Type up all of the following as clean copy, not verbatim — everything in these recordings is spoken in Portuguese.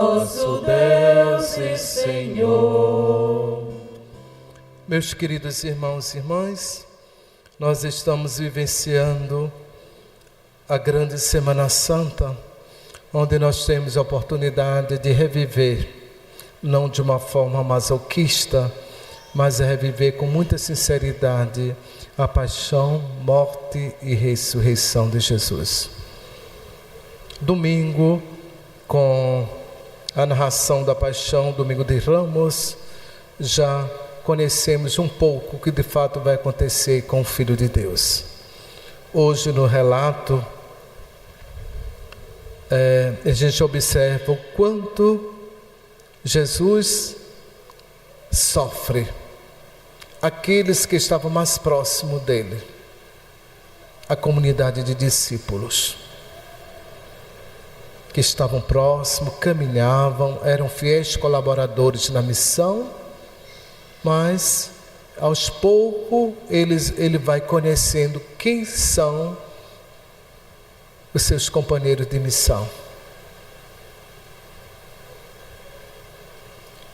nosso Deus e Senhor. Meus queridos irmãos e irmãs, nós estamos vivenciando a grande Semana Santa, onde nós temos a oportunidade de reviver, não de uma forma masoquista, mas reviver com muita sinceridade a paixão, morte e ressurreição de Jesus. Domingo, com a narração da paixão, domingo de Ramos, já conhecemos um pouco o que de fato vai acontecer com o Filho de Deus. Hoje no relato, a gente observa o quanto Jesus sofre aqueles que estavam mais próximos dele, a comunidade de discípulos que estavam próximos, caminhavam, eram fiéis colaboradores na missão, mas aos poucos ele vai conhecendo quem são os seus companheiros de missão.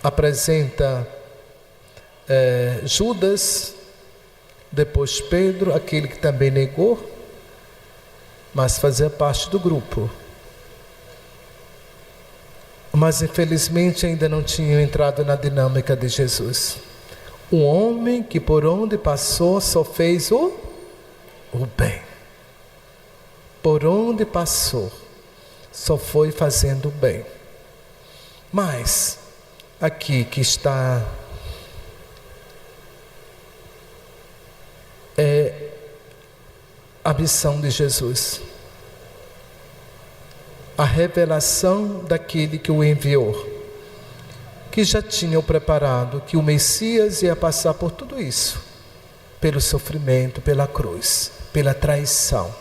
Apresenta Judas, depois Pedro, aquele que também negou, mas fazia parte do grupo. Mas infelizmente ainda não tinham entrado na dinâmica de Jesus. Um homem que por onde passou só fez o bem. Por onde passou só foi fazendo o bem. Mas aqui que está a missão de Jesus, a revelação daquele que o enviou, que já tinha preparado que o Messias ia passar por tudo isso, pelo sofrimento, pela cruz, pela traição.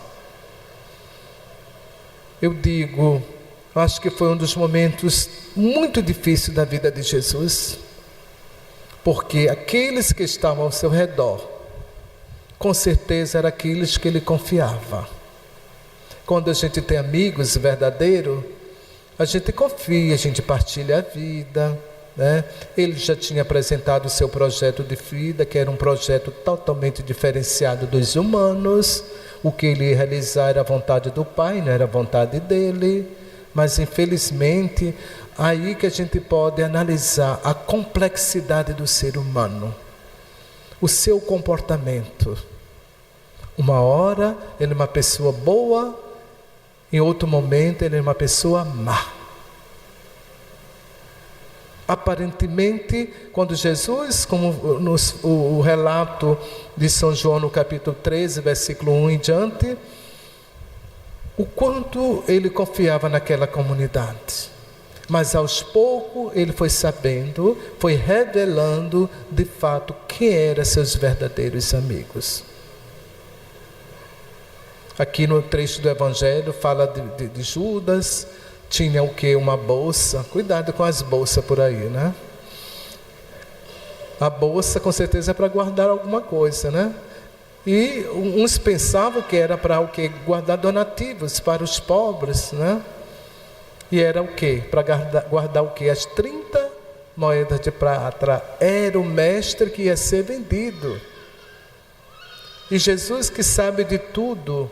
Eu digo, acho que foi um dos momentos muito difíceis da vida de Jesus, porque aqueles que estavam ao seu redor, com certeza eram aqueles que ele confiava. Quando a gente tem amigos verdadeiros, a gente confia, a gente partilha a vida, né? Ele já tinha apresentado o seu projeto de vida, que era um projeto totalmente diferenciado dos humanos. O que ele ia realizar era a vontade do Pai, não era a vontade dele. Mas infelizmente, aí que a gente pode analisar a complexidade do ser humano, o seu comportamento. Uma hora ele é uma pessoa boa, em outro momento ele é uma pessoa má. Aparentemente, quando Jesus, como o relato de São João no capítulo 13, versículo 1 em diante, o quanto ele confiava naquela comunidade. Mas aos poucos ele foi sabendo, foi revelando de fato quem eram seus verdadeiros amigos. Aqui no trecho do Evangelho fala de Judas, tinha o que? Uma bolsa. Cuidado com as bolsas por aí, né? A bolsa com certeza é para guardar alguma coisa, né? E uns pensavam que era para o que? Guardar donativos para os pobres, né? E era o que? Para guardar o que? As 30 moedas de prata. Era o mestre que ia ser vendido. E Jesus que sabe de tudo,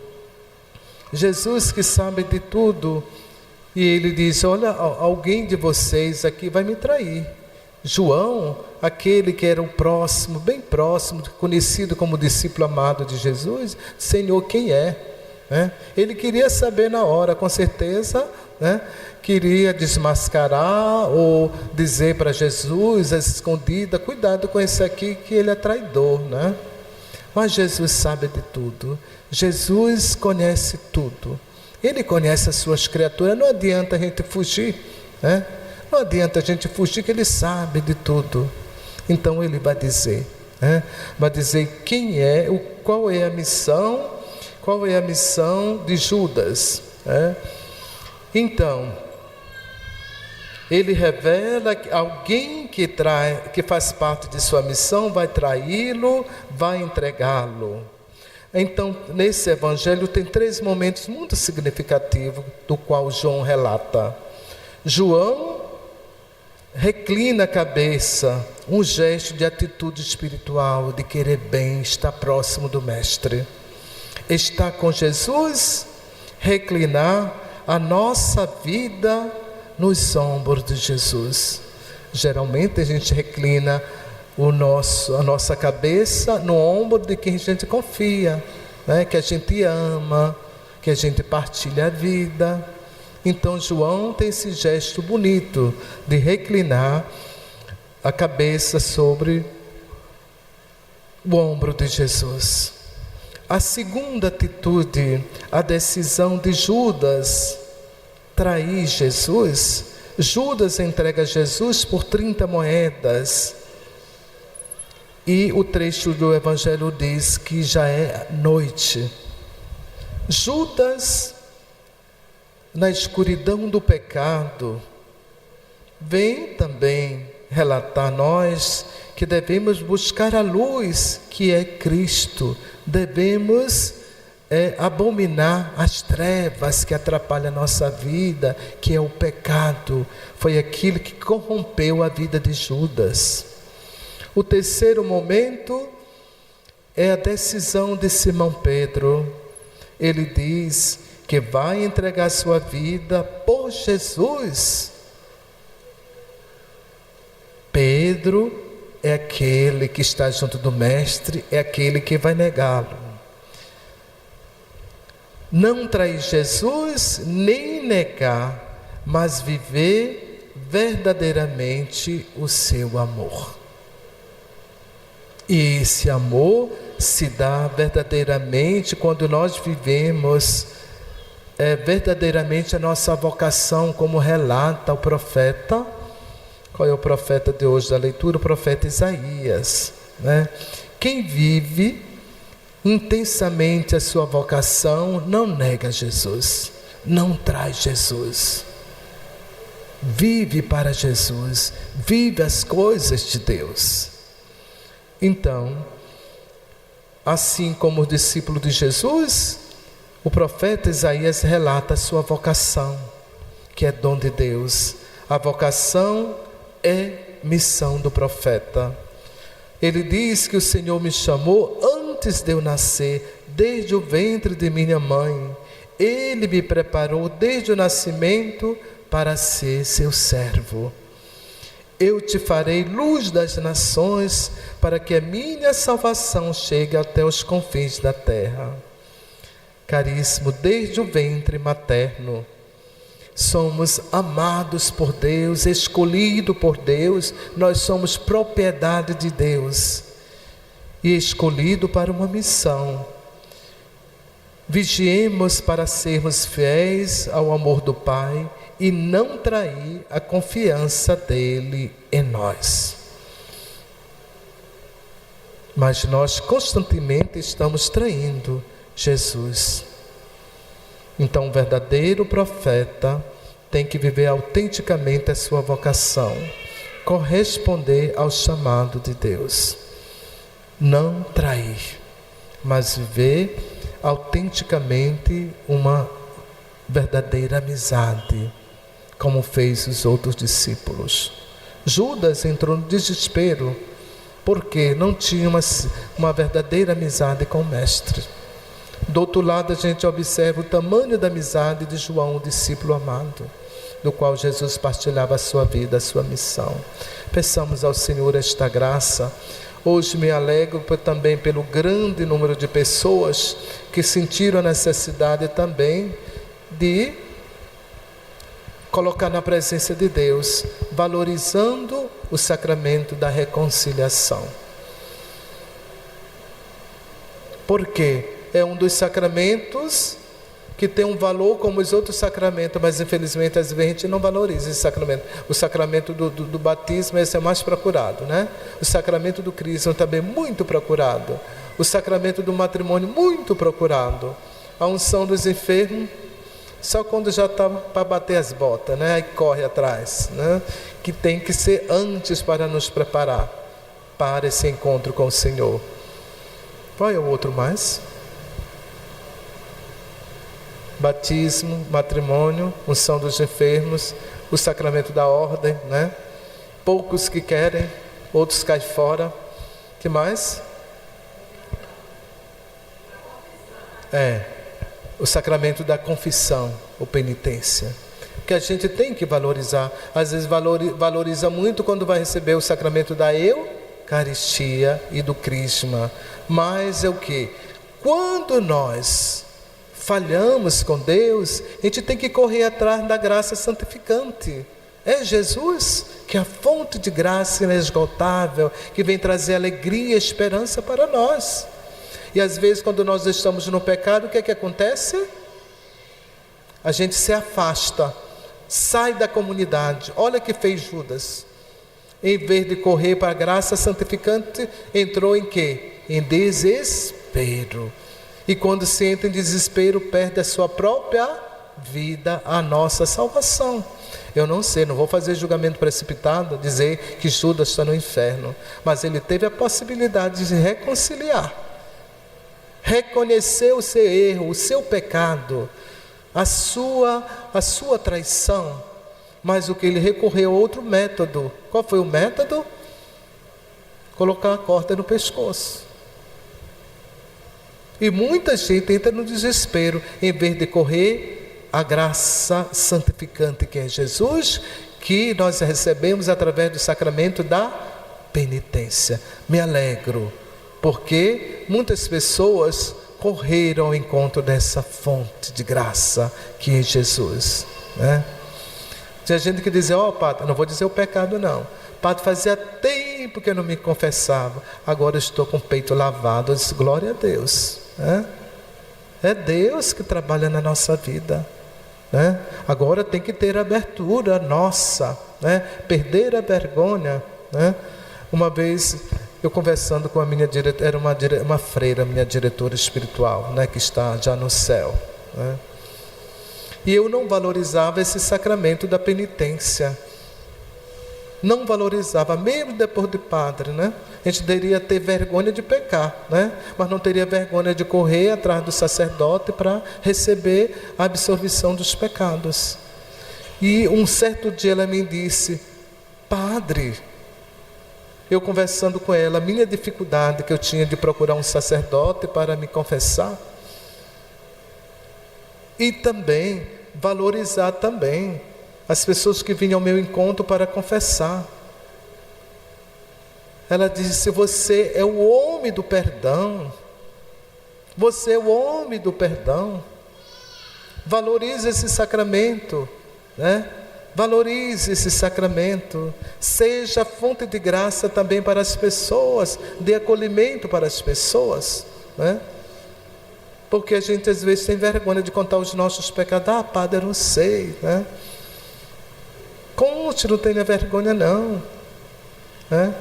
e ele diz, olha, alguém de vocês aqui vai me trair. João, aquele que era o próximo, bem próximo, conhecido como discípulo amado de Jesus, Senhor, quem é? Ele queria saber na hora, com certeza, queria desmascarar ou dizer para Jesus, a escondida, cuidado com esse aqui que ele é traidor, né? Mas Jesus sabe de tudo, Jesus conhece tudo, Ele conhece as suas criaturas, não adianta a gente fugir, né? Não adianta a gente fugir que Ele sabe de tudo. Então Ele vai dizer, vai dizer quem é, qual é a missão de Judas, Então, Ele revela que alguém que faz parte de sua missão vai traí-lo, vai entregá-lo. Então, nesse evangelho tem 3 momentos muito significativos, do qual João relata. João reclina a cabeça, um gesto de atitude espiritual, de querer bem, estar próximo do Mestre. Estar com Jesus, reclinar a nossa vida nos ombros de Jesus. Geralmente a gente reclina a nossa cabeça no ombro de quem a gente confia, né? Que a gente ama, que a gente partilha a vida. Então João tem esse gesto bonito de reclinar a cabeça sobre o ombro de Jesus. A segunda atitude, a decisão de Judas trair Jesus. Judas entrega Jesus por 30 moedas. E o trecho do Evangelho diz que já é noite. Judas, na escuridão do pecado, vem também relatar a nós que devemos buscar a luz que é Cristo. Devemos abominar as trevas que atrapalham a nossa vida, que é o pecado. Foi aquilo que corrompeu a vida de Judas. O terceiro momento é a decisão de Simão Pedro. Ele diz que vai entregar sua vida por Jesus. Pedro é aquele que está junto do Mestre, é aquele que vai negá-lo. Não trair Jesus, nem negar, mas viver verdadeiramente o seu amor. E esse amor se dá verdadeiramente quando nós vivemos verdadeiramente a nossa vocação, como relata o profeta. Qual é o profeta de hoje da leitura? O profeta Isaías, né? Quem vive intensamente a sua vocação não nega Jesus, não traz Jesus, vive para Jesus, vive as coisas de Deus. Então, assim como o discípulo de Jesus, o profeta Isaías relata a sua vocação, que é dom de Deus. A vocação é missão do profeta. Ele diz que o Senhor me chamou antes de eu nascer, desde o ventre de minha mãe. Ele me preparou desde o nascimento para ser seu servo. Eu te farei luz das nações, para que a minha salvação chegue até os confins da terra. Caríssimo, desde o ventre materno, somos amados por Deus, escolhidos por Deus, nós somos propriedade de Deus e escolhidos para uma missão. Vigiemos para sermos fiéis ao amor do Pai e não trair a confiança dele em nós. Mas nós constantemente estamos traindo Jesus. Então, o verdadeiro profeta tem que viver autenticamente a sua vocação, corresponder ao chamado de Deus. Não trair, mas viver autenticamente uma verdadeira amizade, como fez os outros discípulos. Judas entrou no desespero, porque não tinha uma verdadeira amizade com o Mestre. Do outro lado, a gente observa o tamanho da amizade de João, o discípulo amado, do qual Jesus partilhava a sua vida, a sua missão. Peçamos ao Senhor esta graça. Hoje me alegro também pelo grande número de pessoas que sentiram a necessidade também de colocar na presença de Deus, valorizando o sacramento da reconciliação. Por quê? É um dos sacramentos que tem um valor como os outros sacramentos, mas infelizmente às vezes a gente não valoriza esse sacramento. O sacramento do batismo, esse é o mais procurado, né? O sacramento do crisma também muito procurado. O sacramento do matrimônio muito procurado. A unção dos enfermos, só quando já está para bater as botas, né? Aí corre atrás, né? Que tem que ser antes para nos preparar para esse encontro com o Senhor. Qual é o outro mais? Batismo, matrimônio, unção dos enfermos, o sacramento da ordem, né? poucos que querem, outros caem fora. Que mais? O sacramento da confissão, ou penitência, que a gente tem que valorizar. Às vezes valoriza muito quando vai receber o sacramento da Eucaristia e do Crisma. Mas é o que? Quando nós falhamos com Deus, a gente tem que correr atrás da graça santificante. É Jesus que é a fonte de graça inesgotável, que vem trazer alegria e esperança para nós. E às vezes quando nós estamos no pecado, o que é que acontece? A gente se afasta, sai da comunidade. Olha o que fez Judas. Em vez de correr para a graça santificante, entrou em quê? Em desespero. E quando se entra em desespero, perde a sua própria vida, a nossa salvação. Eu não sei, não vou fazer julgamento precipitado, dizer que Judas está no inferno. Mas ele teve a possibilidade de se reconciliar, reconhecer o seu erro, o seu pecado, a sua traição. Mas o que ele recorreu a outro método. Qual foi o método? Colocar a corda no pescoço. E muita gente entra no desespero, em vez de correr a graça santificante que é Jesus, que nós recebemos através do sacramento da penitência. Me alegro, porque muitas pessoas correram ao encontro dessa fonte de graça que é Jesus, né? Tinha gente que dizia: padre, não vou dizer o pecado não, padre, fazia tempo que eu não me confessava, agora estou com o peito lavado. Eu disse: glória a Deus, né? É Deus que trabalha na nossa vida, né? Agora tem que ter abertura nossa, né? Perder a vergonha, né? Uma vez eu conversando com a minha diretora, era uma freira, minha diretora espiritual, né? Que está já no céu, né? E eu não valorizava esse sacramento da penitência. Não valorizava, mesmo depois de padre, né? A gente deveria ter vergonha de pecar, né? Mas não teria vergonha de correr atrás do sacerdote para receber a absolvição dos pecados. E um certo dia ela me disse: padre, eu conversando com ela, a minha dificuldade que eu tinha de procurar um sacerdote para me confessar, e também valorizar também as pessoas que vinham ao meu encontro para confessar. Ela disse: você é o homem do perdão, você é o homem do perdão. Valorize esse sacramento, né? Valorize esse sacramento, seja fonte de graça também para as pessoas, de acolhimento para as pessoas, né? Porque a gente às vezes tem vergonha de contar os nossos pecados. Padre, eu não sei, né? Conte, não tenha vergonha não, né?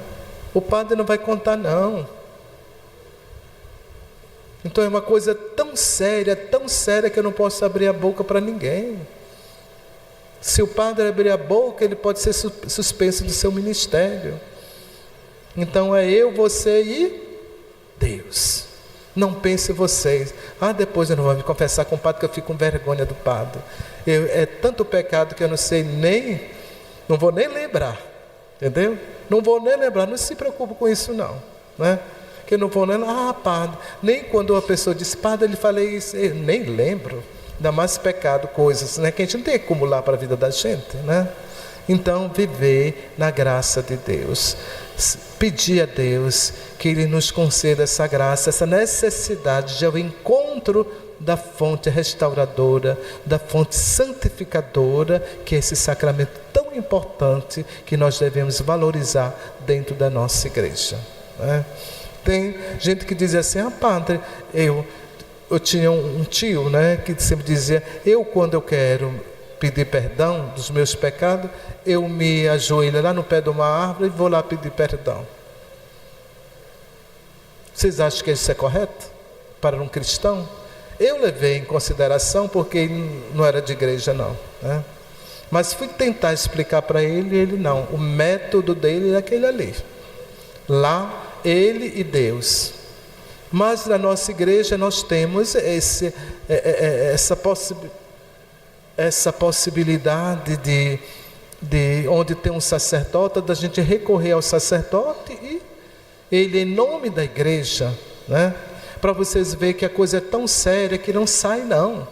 O padre não vai contar não. Então é uma coisa tão séria que eu não posso abrir a boca para ninguém. Se o padre abrir a boca, ele pode ser suspenso do seu ministério. Então é eu, você e Deus. Não pense vocês: depois eu não vou me confessar com o padre que eu fico com vergonha do padre. É tanto pecado que eu não sei não vou nem lembrar, entendeu? Não vou nem lembrar, não se preocupe com isso não, né? Que eu não vou nem, padre, nem quando a pessoa diz: padre, ele falei isso, eu nem lembro. Ainda mais pecado, coisas, né, que a gente não tem que acumular para a vida da gente, né? Então, viver na graça de Deus, pedir a Deus que Ele nos conceda essa graça, essa necessidade de ao encontro da fonte restauradora, da fonte santificadora, que é esse sacramento tão importante que nós devemos valorizar dentro da nossa igreja, né? Tem gente que diz assim: padre, eu tinha um tio, né, que sempre dizia: quando eu quero pedir perdão dos meus pecados, eu me ajoelho lá no pé de uma árvore e vou lá pedir perdão. Vocês acham que isso é correto para um cristão? Eu levei em consideração porque não era de igreja não, né? Mas fui tentar explicar para ele, e ele não. O método dele é aquele ali. Lá, ele e Deus. Mas na nossa igreja nós temos essa possibilidade de de onde tem um sacerdote, da gente recorrer ao sacerdote e ele em nome da igreja, né? Para vocês verem que a coisa é tão séria que não sai não.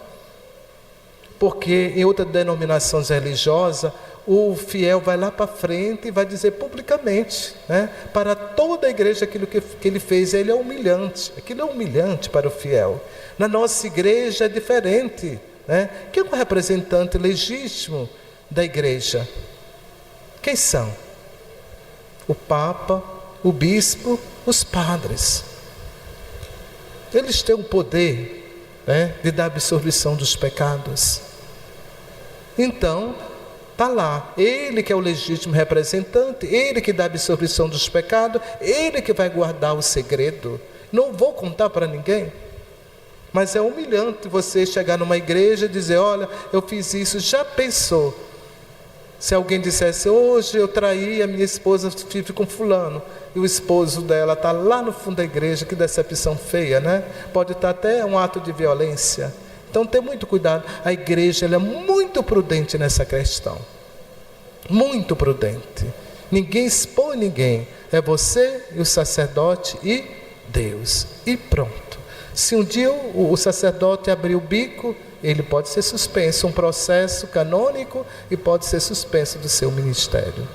Porque em outras denominações religiosas, o fiel vai lá para frente e vai dizer publicamente, né? Para toda a igreja aquilo que ele fez, ele é humilhante. Aquilo é humilhante para o fiel. Na nossa igreja é diferente, né? Quem é o representante legítimo da igreja? Quem são? O Papa, o Bispo, os padres. Eles têm o poder, né, de dar absolvição dos pecados. Então, está lá, ele que é o legítimo representante, ele que dá absolvição dos pecados, ele que vai guardar o segredo. Não vou contar para ninguém. Mas é humilhante você chegar numa igreja e dizer, olha, eu fiz isso. Já pensou? Se alguém dissesse, hoje eu traí a minha esposa, vive com fulano, e o esposo dela está lá no fundo da igreja, que decepção feia, né? Pode estar até um ato de violência. Então tem muito cuidado. A igreja ela é muito prudente nessa questão. Muito prudente. Ninguém expõe ninguém. É você e o sacerdote e Deus. E pronto. Se um dia o sacerdote abrir o bico, ele pode ser suspenso, um processo canônico, e pode ser suspenso do seu ministério.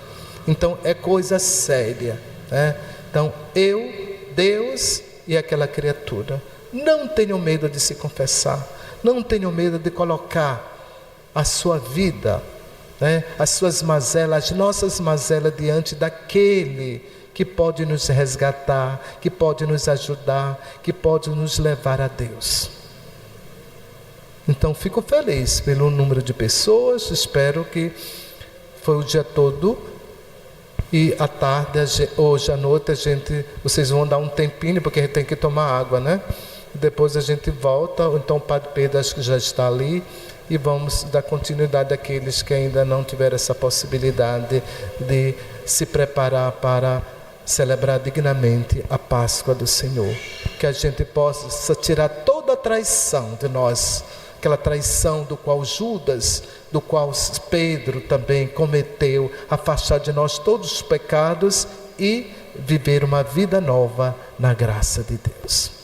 Então é coisa séria, né? Então eu, Deus e aquela criatura, não tenham medo de se confessar, não tenham medo de colocar a sua vida, né, as suas mazelas, as nossas mazelas diante daquele que pode nos resgatar, que pode nos ajudar, que pode nos levar a Deus. Então fico feliz pelo número de pessoas, espero que foi o dia todo e à tarde, hoje à noite vocês vão dar um tempinho porque a gente tem que tomar água, né? Depois a gente volta, ou então o Padre Pedro acho que já está ali e vamos dar continuidade àqueles que ainda não tiveram essa possibilidade de se preparar para celebrar dignamente a Páscoa do Senhor. Que a gente possa tirar toda a traição de nós, aquela traição do qual Judas, do qual Pedro também cometeu, afastar de nós todos os pecados e viver uma vida nova na graça de Deus.